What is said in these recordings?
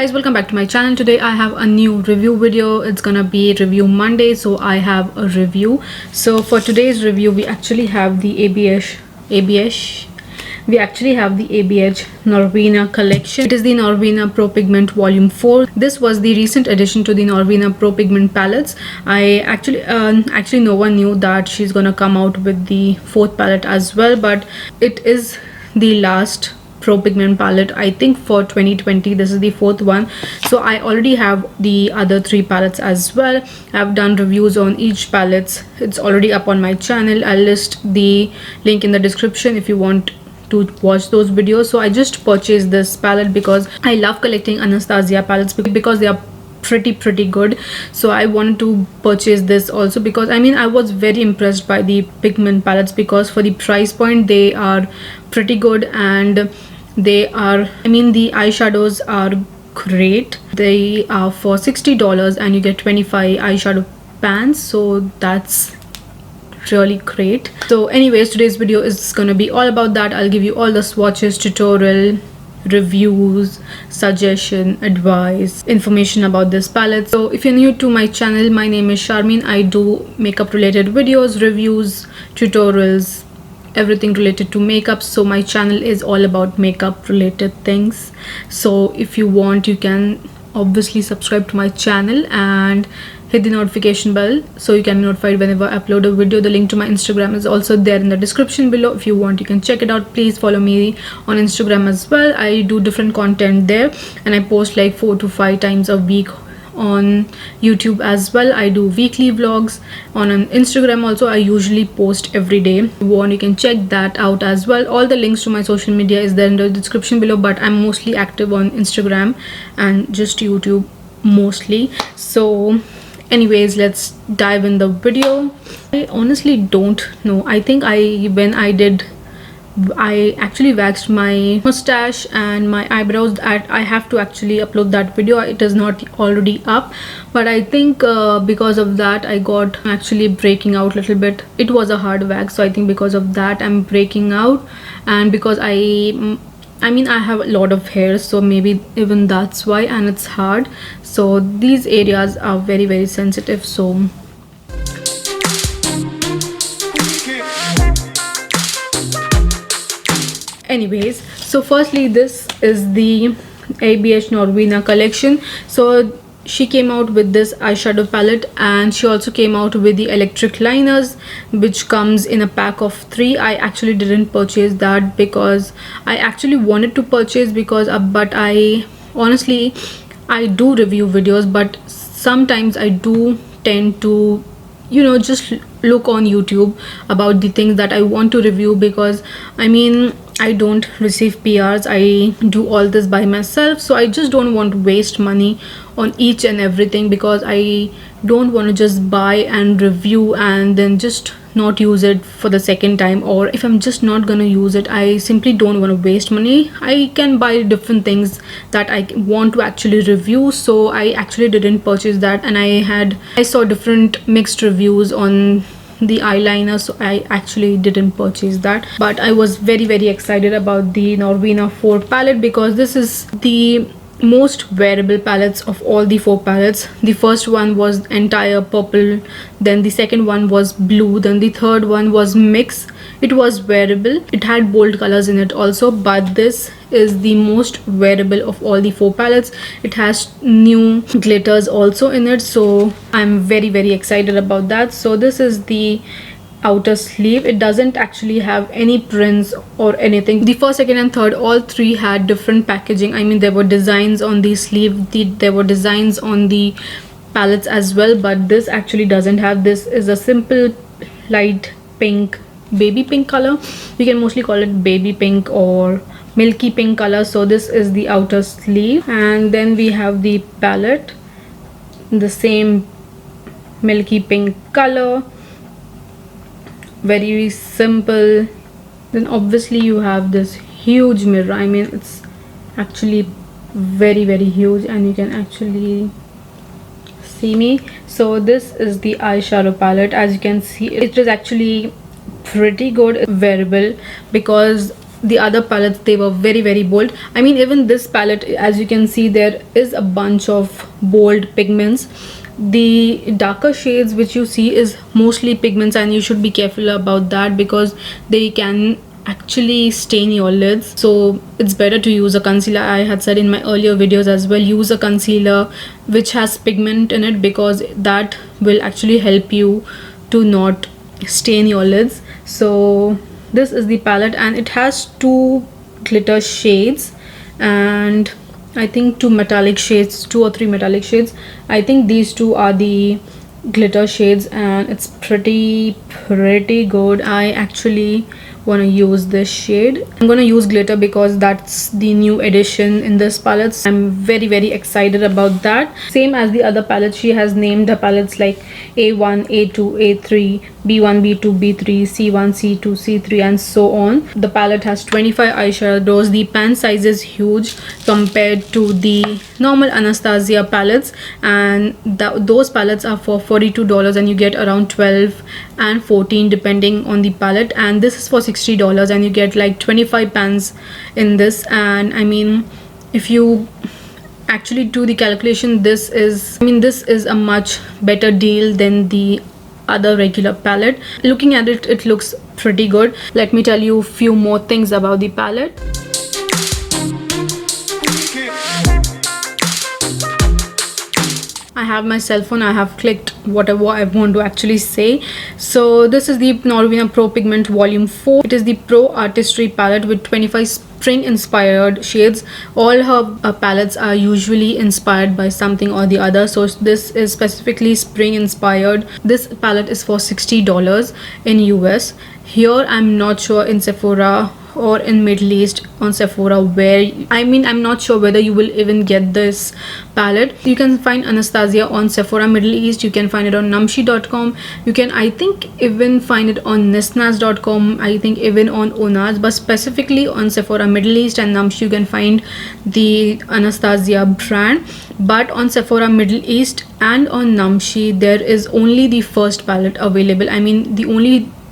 guys, welcome back to my channel. Today I have a new review video. It's gonna be review Monday, so I have a review. So for today's review we actually have the ABH Norvina collection. It is the Norvina Pro Pigment Volume 4. This was the recent addition to the Norvina Pro Pigment palettes. I actually no one knew that she's gonna come out with the fourth palette as well, but it is the last Pro Pigment palette, I think, for 2020. This is the fourth one, so I already have the other three palettes as well. I've done reviews on each palettes. It's already up on my channel. I'll list the link in the description if you want to watch those videos. So I just purchased this palette because I love collecting Anastasia palettes because they are pretty good. So I wanted to purchase this also because I was very impressed by the pigment palettes, because for the price point they are pretty good, and they are, the eyeshadows are great. They are for $60 and you get 25 eyeshadow pans, so that's really great. So anyways, today's video is gonna be all about that. I'll give you all the swatches, tutorial, reviews, suggestion, advice, information about this palette. So if you're new to my channel, my name is Sharmeen. I do makeup related videos, reviews, tutorials, everything related to makeup. So my channel is all about makeup related things. So if you want, you can obviously subscribe to my channel and hit the notification bell so you can be notified whenever I upload a video. The link to my Instagram is also there in the description below. If you want, you can check it out. Please follow me on Instagram as well. I do different content there, and I post like 4 to 5 times a week on YouTube as well. I do weekly vlogs on an Instagram also. I usually post every day. If you want, you can check that out as well. All the links to my social media is there in the description below, but I'm mostly active on Instagram and just YouTube mostly. So anyways, let's dive in the video. I honestly don't know. I think I actually waxed my mustache and my eyebrows. I have to actually upload that video. It is not already up, but I think because of that I got actually breaking out a little bit. It was a hard wax, so I think because of that I'm breaking out, and because I have a lot of hair, so maybe even that's why, and it's hard. So these areas are very sensitive. So anyways, so firstly, this is the ABH Norvina collection. So she came out with this eyeshadow palette, and she also came out with the electric liners, which comes in a pack of 3. I actually didn't purchase that because I actually wanted to purchase, because but I honestly, I do review videos, but sometimes I do tend to just look on YouTube about the things that I want to review, because I don't receive PRs. I do all this by myself, so I just don't want to waste money on each and everything, because I don't want to just buy and review and then just not use it for the second time. Or if I'm just not gonna use it, I simply don't want to waste money. I can buy different things that I want to actually review. So I actually didn't purchase that, and I saw different mixed reviews on the eyeliner, so I actually didn't purchase that. But I was very excited about the Norvina 4 palette, because this is the most wearable palettes of all the 4 palettes. The first one was entire purple, then the second one was blue, then the third one was mix. It was wearable. It had bold colors in it also, but this is the most wearable of all the 4 palettes. It has new glitters also in it, so I'm very excited about that. So this is the outer sleeve. It doesn't actually have any prints or anything. The first, second and third, all 3 had different packaging. There were designs on the sleeve, there were designs on the palettes as well, but this actually doesn't have. This is a simple light pink, baby pink color. You can mostly call it baby pink or milky pink color. So this is the outer sleeve, and then we have the palette, the same milky pink color, very simple. Then obviously you have this huge mirror. It's actually very huge, and you can actually see me. So this is the eyeshadow palette. As you can see, it is actually pretty good, wearable, because the other palettes, they were very bold. I mean, even this palette, as you can see, there is a bunch of bold pigments. The darker shades which you see is mostly pigments, and you should be careful about that because they can actually stain your lids. So it's better to use a concealer. I had said in my earlier videos as well, use a concealer which has pigment in it, because that will actually help you to not stain your lids. So this is the palette, and it has 2 glitter shades and I think 2 metallic shades, 2 or 3 metallic shades. I think these 2 are the glitter shades, and it's pretty good. I actually want to use this shade. I'm going to use glitter because that's the new addition in this palette. I'm very excited about that. Same as the other palettes, she has named the palettes like A1, A2, A3, B1, B2, B3, C1, C2, C3 and so on. The palette has 25 eyeshadows. The pan size is huge compared to the normal Anastasia palettes, and those palettes are for $42 and you get around 12 and 14 depending on the palette, and this is for $60 and you get like 25 pans in this. And I mean, if you actually do the calculation, this is a much better deal than the other regular palette. Looking at it, it looks pretty good. Let me tell you a few more things about the palette. I have my cell phone. I have clicked whatever I want to actually say. So this is the Norvina Pro Pigment Volume 4. It is the Pro Artistry palette with 25 spring inspired shades. All her palettes are usually inspired by something or the other, so this is specifically spring inspired. This palette is for $60 in US. Here I'm not sure in Sephora or in Middle East on Sephora where, I'm not sure whether you will even get this palette. You can find Anastasia on Sephora Middle East. You can find it on namshi.com. You can, I think, even find it on nisnas.com. I think even on Onaz, but specifically on Sephora Middle East and Namshi you can find the Anastasia brand. But on Sephora Middle East and on Namshi there is only the first palette available.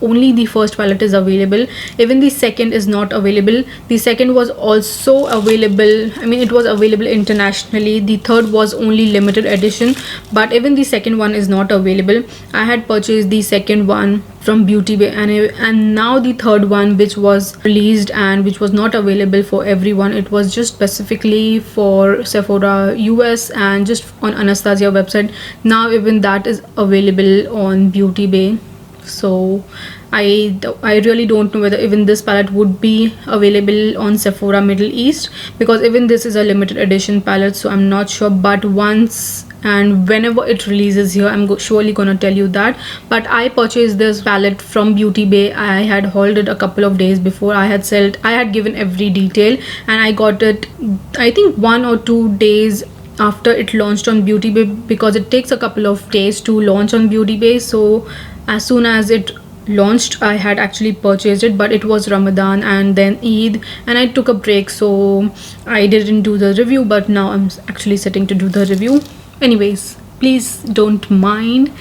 Only the first palette is available. Even the second is not available. The second was also available, it was available internationally. The third was only limited edition, but even the second one is not available. I had purchased the second one from Beauty Bay, and now the third one, which was released and which was not available for everyone, it was just specifically for Sephora US and just on Anastasia website. Now even that is available on Beauty Bay. So I really don't know whether even this palette would be available on Sephora Middle East, because even this is a limited edition palette, so I'm not sure. But once and whenever it releases here, I'm surely gonna tell you that. But I purchased this palette from Beauty Bay. I had hauled it a couple of days before. I had given every detail, and I got it I think 1 or 2 days after it launched on Beauty Bay, because it takes a couple of days to launch on Beauty Bay. So as soon as it launched, I had actually purchased it, but it was Ramadan and then Eid, and I took a break, so I didn't do the review. But now I'm actually sitting to do the review. Anyways, please don't mind.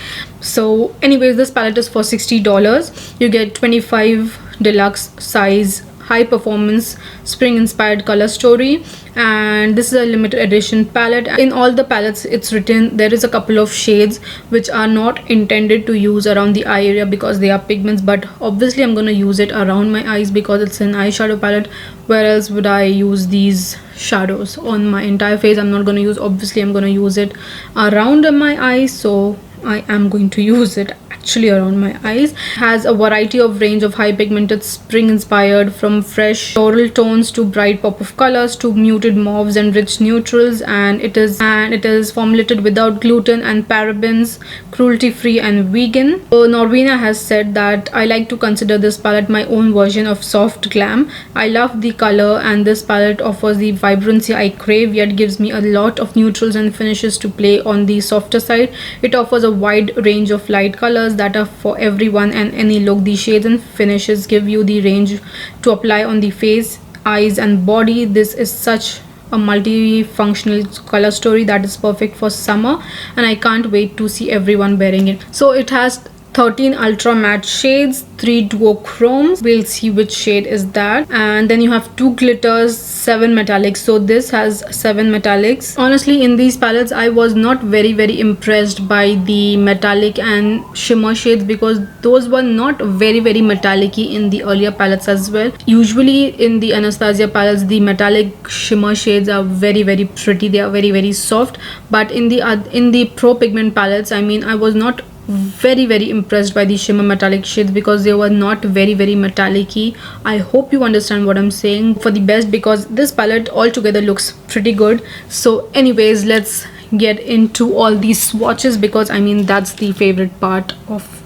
So anyways, this palette is for $60. You get 25 deluxe size high performance spring inspired color story, and this is a limited edition palette. In all the palettes it's written there is a couple of shades which are not intended to use around the eye area because they are pigments, but obviously I'm going to use it around my eyes because it's an eyeshadow palette. Where else would I use these shadows on my entire face? I'm not going to use, obviously I'm going to use it around my eyes, so I am going to use it actually around my eyes. Has a variety of range of high pigmented spring inspired, from fresh floral tones to bright pop of colors to muted mauves and rich neutrals, and it is formulated without gluten and parabens, cruelty free and vegan. So Norvina has said that I like to consider this palette my own version of soft glam. I love the color, and this palette offers the vibrancy I crave, yet gives me a lot of neutrals and finishes to play on the softer side. It offers a wide range of light colors that are for everyone and any look. The shades and finishes give you the range to apply on the face, eyes and body. This is such a multifunctional color story that is perfect for summer, and I can't wait to see everyone wearing it. So it has 13 ultra matte shades, 3 duochromes. We'll see which shade is that. And then you have 2 glitters, 7 metallics. So this has 7 metallics. Honestly, in these palettes I was not very impressed by the metallic and shimmer shades, because those were not very metallic-y in the earlier palettes as well. Usually in the Anastasia palettes, the metallic shimmer shades are very pretty. They are very soft. But in the Pro Pigment palettes, I mean, I was not very impressed by the shimmer metallic shades, because they were not very metallic-y. I hope you understand what I'm saying for the best, because this palette altogether looks pretty good. So anyways, let's get into all these swatches, because I mean, that's the favorite part of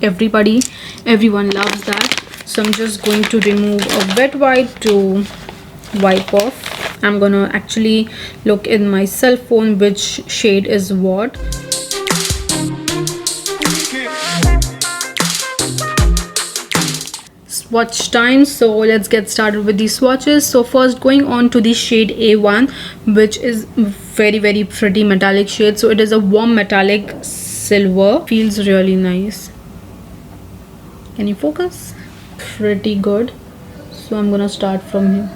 everybody. Everyone loves that. So I'm just going to remove a wet wipe to wipe off. I'm gonna actually look in my cell phone which shade is what. Swatch time. So let's get started with these swatches. So first, going on to the shade A1, which is very pretty metallic shade. So it is a warm metallic silver. Feels really nice. Can you focus? Pretty good. So I'm gonna start from here.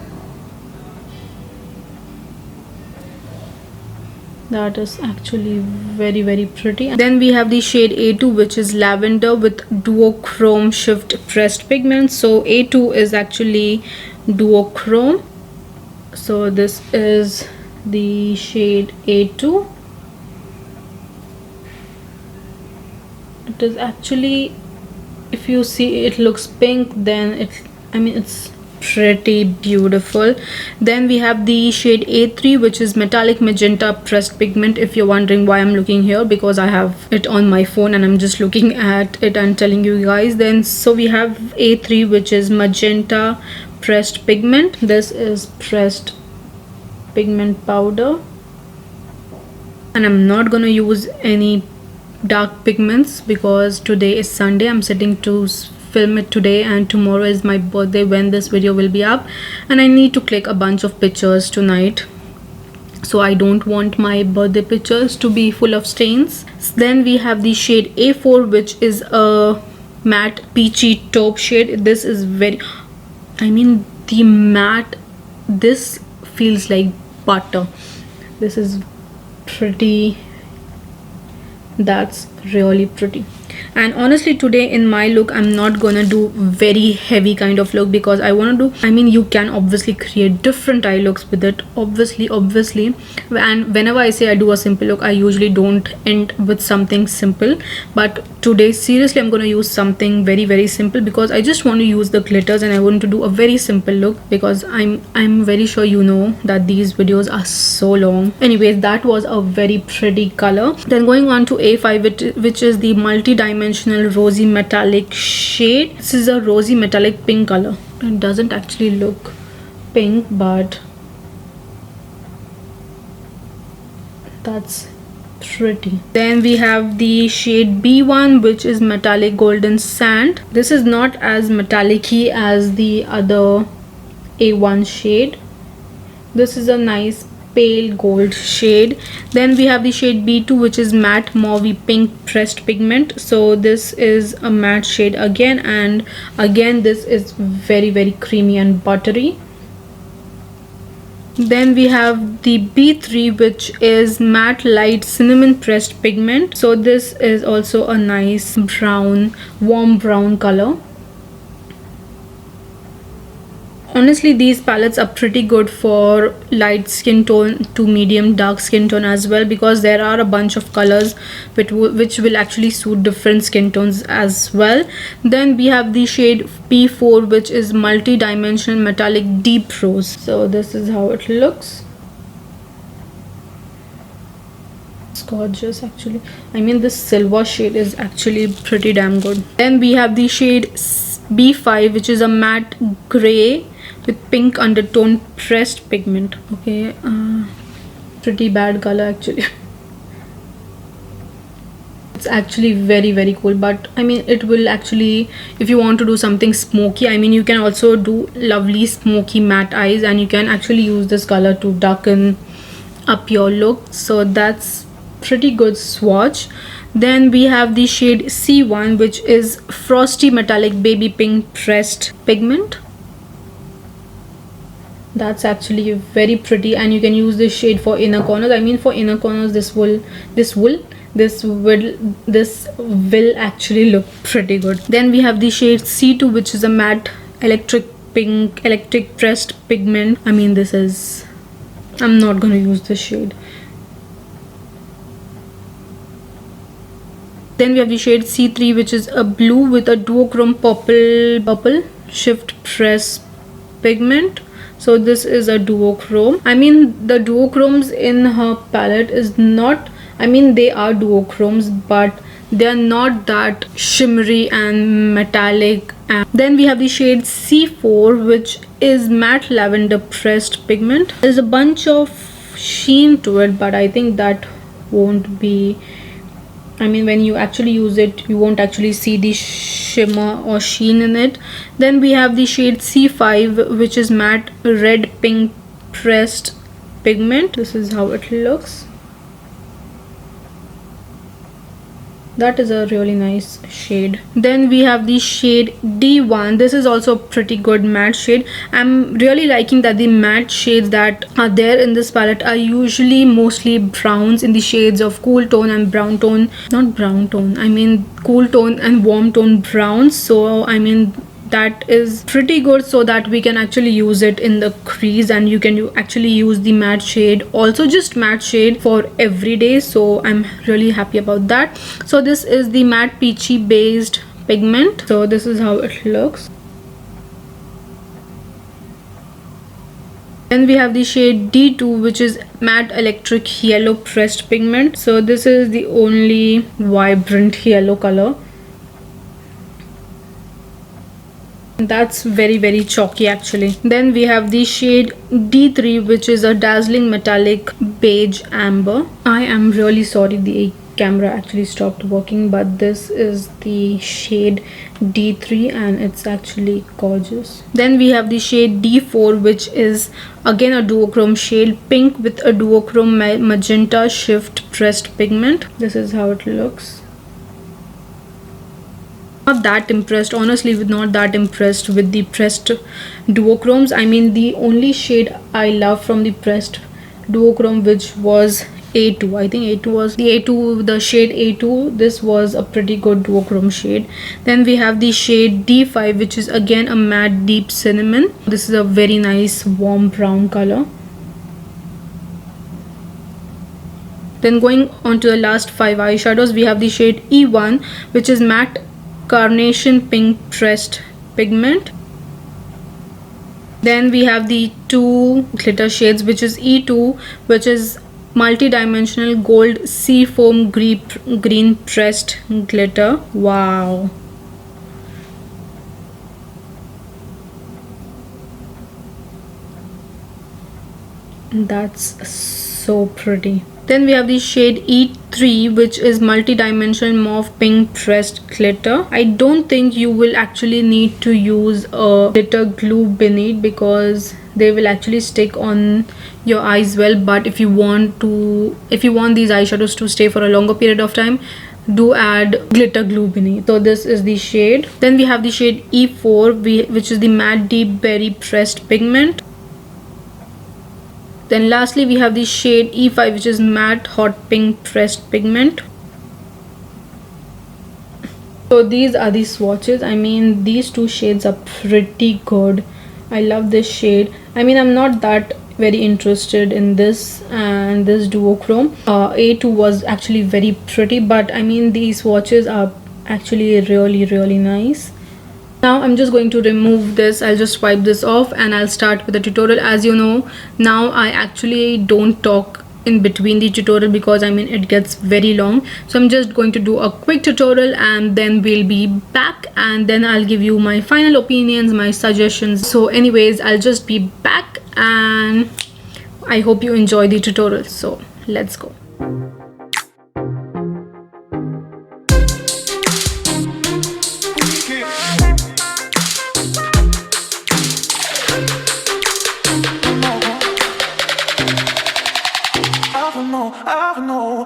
That is actually very pretty. Then we have the shade A2, which is lavender with duochrome shift pressed pigment. So A2 is actually duochrome. So this is the shade A2. It is actually, if you see, it looks pink, then it's pretty beautiful. Then we have the shade A3, which is metallic magenta pressed pigment. If you're wondering why I'm looking here, because I have it on my phone and I'm just looking at it and telling you guys. Then so we have A3, which is magenta pressed pigment. This is pressed pigment powder, and I'm not gonna use any dark pigments because today is Sunday. I'm sitting to film it today, and tomorrow is my birthday when this video will be up, and I need to click a bunch of pictures tonight, so I don't want my birthday pictures to be full of stains. Then we have the shade A4, which is a matte peachy taupe shade. This is very, I mean, the matte, this feels like butter. This is pretty, that's really pretty. And honestly, today in my look, I'm not gonna do very heavy kind of look, because I want to do, I mean, you can obviously create different eye looks with it, obviously. And whenever I say I do a simple look, I usually don't end with something simple. But today, seriously, I'm gonna use something very simple, because I just want to use the glitters and I want to do a very simple look, because I'm very sure you know that these videos are so long. Anyways, that was a very pretty color. Then going on to A5, which is the multi-dimensional rosy metallic shade. This is a rosy metallic pink color. It doesn't actually look pink, but that's pretty. Then we have the shade B1, which is metallic golden sand. This is not as metallic-y as the other A1 shade. This is a nice pale gold shade. Then we have the shade B2, which is matte mauve pink pressed pigment. So this is a matte shade again, and again this is very creamy and buttery. Then we have the B3, which is matte light cinnamon pressed pigment. So this is also a nice brown, warm brown color. Honestly, these palettes are pretty good for light skin tone to medium dark skin tone as well, because there are a bunch of colors which will actually suit different skin tones as well. Then we have the shade P4, which is multi-dimensional metallic deep rose. So this is how it looks. It's gorgeous actually. I mean, this silver shade is actually pretty damn good. Then we have the shade B5, which is a matte gray with pink undertone pressed pigment. Okay, pretty bad color actually. It's actually very cool, but I mean, it will actually, if you want to do something smoky, I mean, you can also do lovely smoky matte eyes, and you can actually use this color to darken up your look. So that's pretty good swatch. Then we have the shade C1, which is Frosty Metallic Baby Pink Pressed Pigment. That's actually very pretty, and you can use this shade for inner corners. I mean, for inner corners, this will actually look pretty good. Then we have the shade C2, which is a matte electric pressed pigment. I mean, I'm not gonna use this shade. Then we have the shade C3, which is a blue with a duochrome purple shift press pigment. So this is a duochrome. I mean, the duochromes in her palette is not, I mean, they are duochromes, but they are not that shimmery and metallic. And then we have the shade C4, which is matte lavender pressed pigment. There's a bunch of sheen to it, but I think that won't be, I mean, when you actually use it, you won't actually see the shimmer or sheen in it. Then we have the shade C5, which is matte red pink pressed pigment. This is how it looks. That is a really nice shade. Then we have the shade D1. This is also a pretty good matte shade. I'm really liking that the matte shades that are there in this palette are usually mostly browns, in the shades of cool tone and brown tone. Not brown tone, I mean cool tone and warm tone browns. So I mean, that is pretty good, so that we can actually use it in the crease, and you can actually use the matte shade, also just matte shade, for every day. So I'm really happy about that. So this is the matte peachy based pigment. So this is how it looks. Then we have the shade D2, which is matte electric yellow pressed pigment. So this is the only vibrant yellow color. That's very chalky actually. Then we have the shade D3, which is a dazzling metallic beige amber. I am really sorry the camera actually stopped working, but this is the shade D3 and it's actually gorgeous. Then we have the shade D4, which is again a duochrome shade, pink with a duochrome magenta shift pressed pigment. This is how it looks. Not that impressed, honestly, not that impressed with the pressed duochromes. I mean, the only shade I love from the pressed duochrome, which was A2, I think A2 was the A2, the shade A2. This was a pretty good duochrome shade. Then we have the shade D5, which is again a matte deep cinnamon. This is a very nice warm brown color. Then going on to the last 5 eyeshadows, we have the shade E1, which is matte carnation pink pressed pigment. Then we have the 2 glitter shades, which is E2, which is multi-dimensional gold sea foam green pressed glitter. Wow, that's so pretty. Then we have the shade E3, which is multi-dimensional mauve pink pressed glitter. I don't think you will actually need to use a glitter glue beneath, because they will actually stick on your eyes well. But if you want these eyeshadows to stay for a longer period of time, do add glitter glue beneath. So this is the shade. Then we have the shade E4, which is the matte deep berry pressed pigment. Then lastly we have the shade E5, which is matte hot pink pressed pigment. So these are the swatches. I mean, these 2 shades are pretty good. I love this shade. I mean, I'm not that very interested in this and this duochrome. A2 was actually very pretty, but I mean, these swatches are actually really nice. Now I'm just going to remove this. I'll just wipe this off and I'll start with the tutorial. As you know, now I actually don't talk in between the tutorial, because I mean it gets very long. So I'm just going to do a quick tutorial and then we'll be back, and then I'll give you my final opinions, my suggestions. So anyways, I'll just be back and I hope you enjoy the tutorial. So let's go. I know.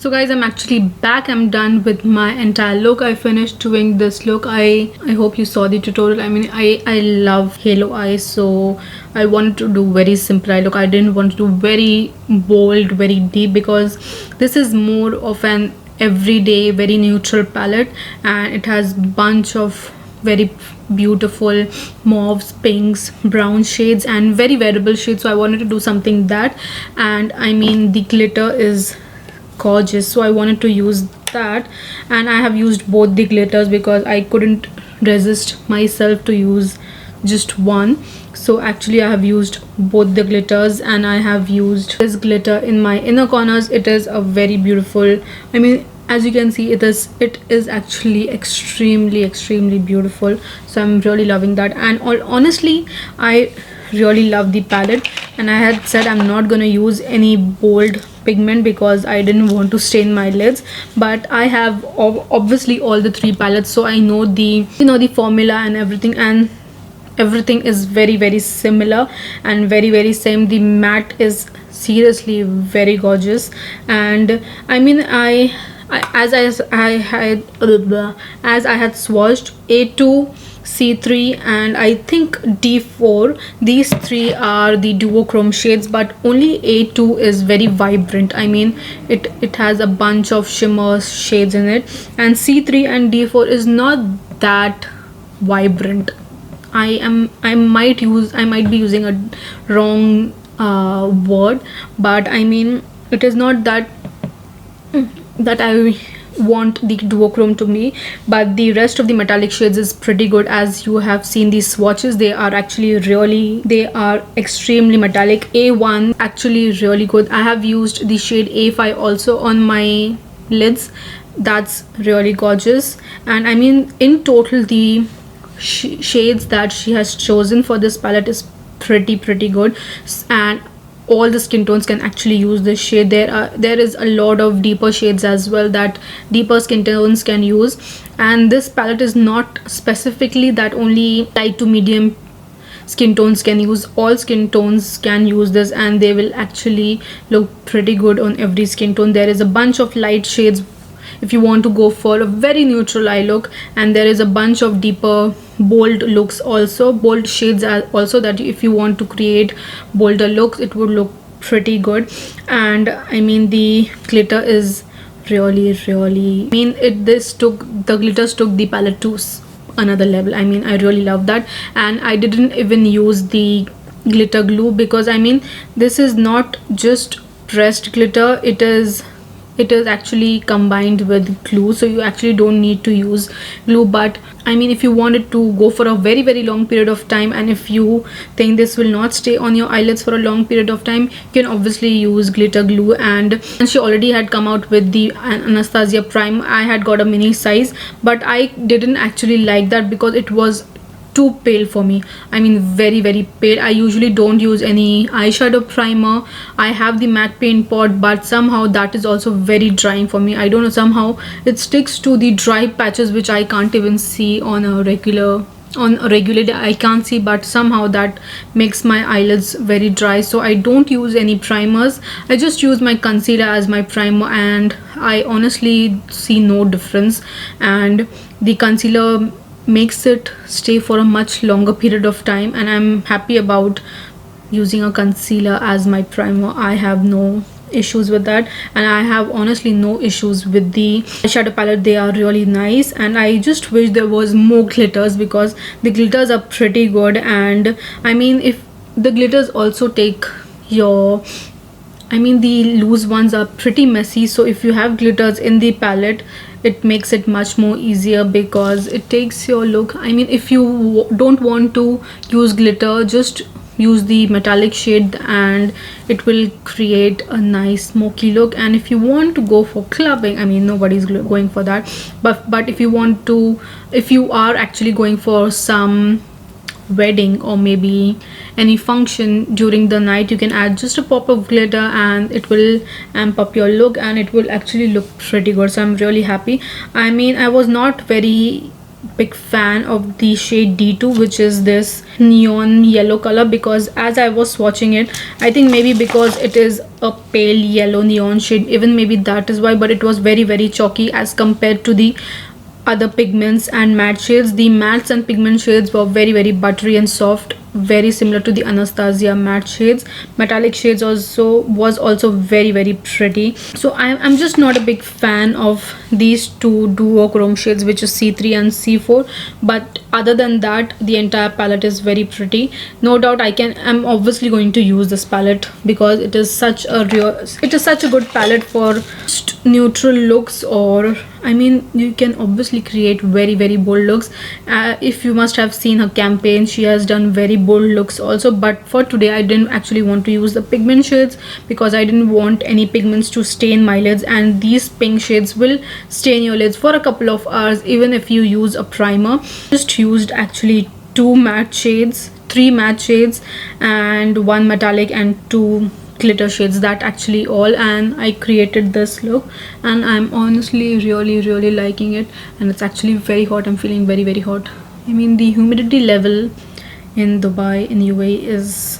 So guys, I'm actually back. I'm done with my entire look. I finished doing this look. I hope you saw the tutorial. I mean, I love halo eyes, so I wanted to do very simple eye look. I didn't want to do very bold, very deep, because this is more of an everyday, very neutral palette, and it has bunch of very beautiful mauves, pinks, brown shades, and very wearable shades. So I wanted to do something that, and I mean, the glitter is gorgeous, so I wanted to use that, and I have used both the glitters because I couldn't resist myself to use just one. So actually I have used both the glitters, and I have used this glitter in my inner corners. It is a very beautiful, I mean, as you can see, it is actually extremely beautiful. So I'm really loving that, and honestly, I really love the palette, and I had said I'm not gonna use any bold pigment because I didn't want to stain my lids, but I have obviously all the three palettes, so I know the formula and everything is very similar and very same. The matte is seriously very gorgeous, and I mean, as I had swatched A2, C3, and I think D4, these three are the duochrome shades, but only A2 is very vibrant. I mean, it has a bunch of shimmer shades in it, and C3 and D4 is not that vibrant. I might be using a wrong word, but I mean, it is not that I want the duochrome to me, but the rest of the metallic shades is pretty good. As you have seen these swatches, they are extremely metallic. A1 actually really good. I have used the shade A5 also on my lids. That's really gorgeous, and I mean, in total the shades that she has chosen for this palette is pretty good, and all the skin tones can actually use this shade. There is a lot of deeper shades as well that deeper skin tones can use, and this palette is not specifically that only light to medium skin tones can use. All skin tones can use this, and they will actually look pretty good on every skin tone. There is a bunch of light shades if you want to go for a very neutral eye look, and there is a bunch of deeper bold looks also, bold shades also, that if you want to create bolder looks, it would look pretty good. And I mean, the glitter is really, I mean, the glitters took the palette to another level. I mean, I really love that, and I didn't even use the glitter glue, because I mean this is not just pressed glitter, it is actually combined with glue, so you actually don't need to use glue. But I mean, if you wanted to go for a very very long period of time, and if you think this will not stay on your eyelids for a long period of time, you can obviously use glitter glue. And she already had come out with the Anastasia Prime. I had got a mini size, but I didn't actually like that because it was too pale for me. I mean very very pale. I usually don't use any eyeshadow primer. I have the MAC paint pot, but somehow that is also very drying for me. I don't know, somehow it sticks to the dry patches which I can't even see on a regular day. I can't see, but somehow that makes my eyelids very dry. So I don't use any primers. I just use my concealer as my primer, and I honestly see no difference. And the concealer makes it stay for a much longer period of time, and I'm happy about using a concealer as my primer. I have no issues with that, and I have honestly no issues with the eyeshadow palette. They are really nice, and I just wish there was more glitters, because the glitters are pretty good. And I mean, if the glitters also take your, I mean the loose ones are pretty messy, so if you have glitters in the palette, it makes it much more easier, because it takes your look. I mean, if you don't want to use glitter, just use the metallic shade and it will create a nice smoky look. And if you want to go for clubbing, I mean nobody's going for that, but if you are actually going for some wedding or maybe any function during the night, you can add just a pop of glitter and it will amp up your look, and it will actually look pretty good. So I'm really happy. I mean, I was not very big fan of the shade D2, which is this neon yellow color, because as I was swatching it, I think maybe because it is a pale yellow neon shade, even maybe that is why, but it was very very chalky as compared to the other pigments and matte shades. The mattes and pigment shades were very very buttery and soft, very similar to the Anastasia matte shades. Metallic shades was also very very pretty. So I'm just not a big fan of these two duochrome shades, which is C3 and C4, but other than that the entire palette is very pretty. No doubt I'm obviously going to use this palette, because it is such a good palette for neutral looks, or I mean you can obviously create very very bold looks. If you must have seen her campaign, she has done very bold looks also, but for today I didn't actually want to use the pigment shades, because I didn't want any pigments to stain my lids, and these pink shades will stain your lids for a couple of hours even if you use a primer. Just used actually three matte shades and one metallic and two glitter shades. That actually all, and I created this look, and I'm honestly really really liking it. And it's actually very hot. I'm feeling very very hot. I mean, the humidity level in Dubai, in UAE, is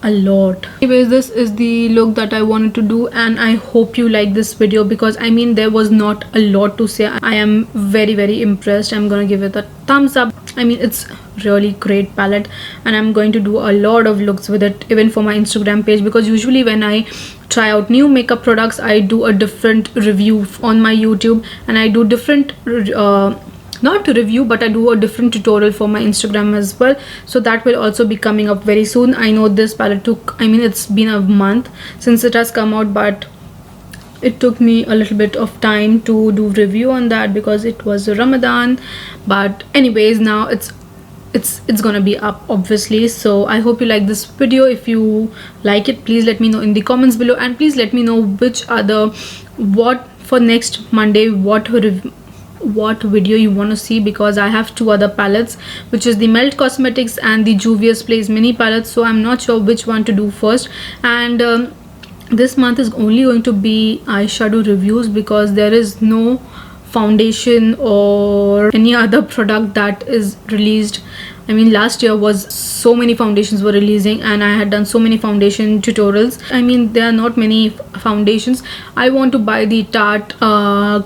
a lot. Anyways, this is the look that I wanted to do, and I hope you like this video, because I mean there was not a lot to say. I am very very impressed. I'm gonna give it a thumbs up. I mean, it's really great palette, and I'm going to do a lot of looks with it, even for my Instagram page, because usually when I try out new makeup products, I do a different review on my YouTube, and I do different not to review, but I do a different tutorial for my Instagram as well. So that will also be coming up very soon. I know this palette took, I mean it's been a month since it has come out, but it took me a little bit of time to do review on that because it was Ramadan. But anyways, now it's gonna be up obviously. So I hope you like this video. If you like it, please let me know in the comments below, and please let me know which other, what for next Monday, what video you want to see, because I have two other palettes, which is the Melt Cosmetics and the Juvia's Place mini palette. So I'm not sure which one to do first. And this month is only going to be eyeshadow reviews, because there is no foundation or any other product that is released. I mean, last year was so many foundations were releasing, and I had done so many foundation tutorials. I mean, there are not many foundations. I want to buy the Tarte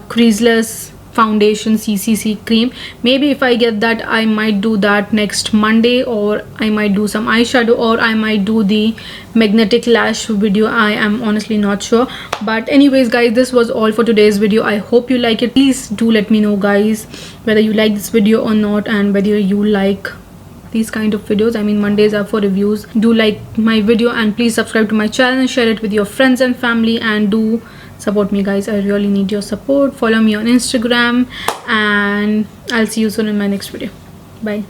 creaseless foundation CCC cream. Maybe if I get that, I might do that next Monday, or I might do some eyeshadow, or I might do the magnetic lash video. I am honestly not sure. But anyways guys, this was all for today's video. I hope you like it. Please do let me know guys whether you like this video or not, and whether you like these kind of videos. I mean, Mondays are for reviews. Do like my video and please subscribe to my channel and share it with your friends and family, and do support me, guys. I really need your support. Follow me on Instagram, and I'll see you soon in my next video. Bye.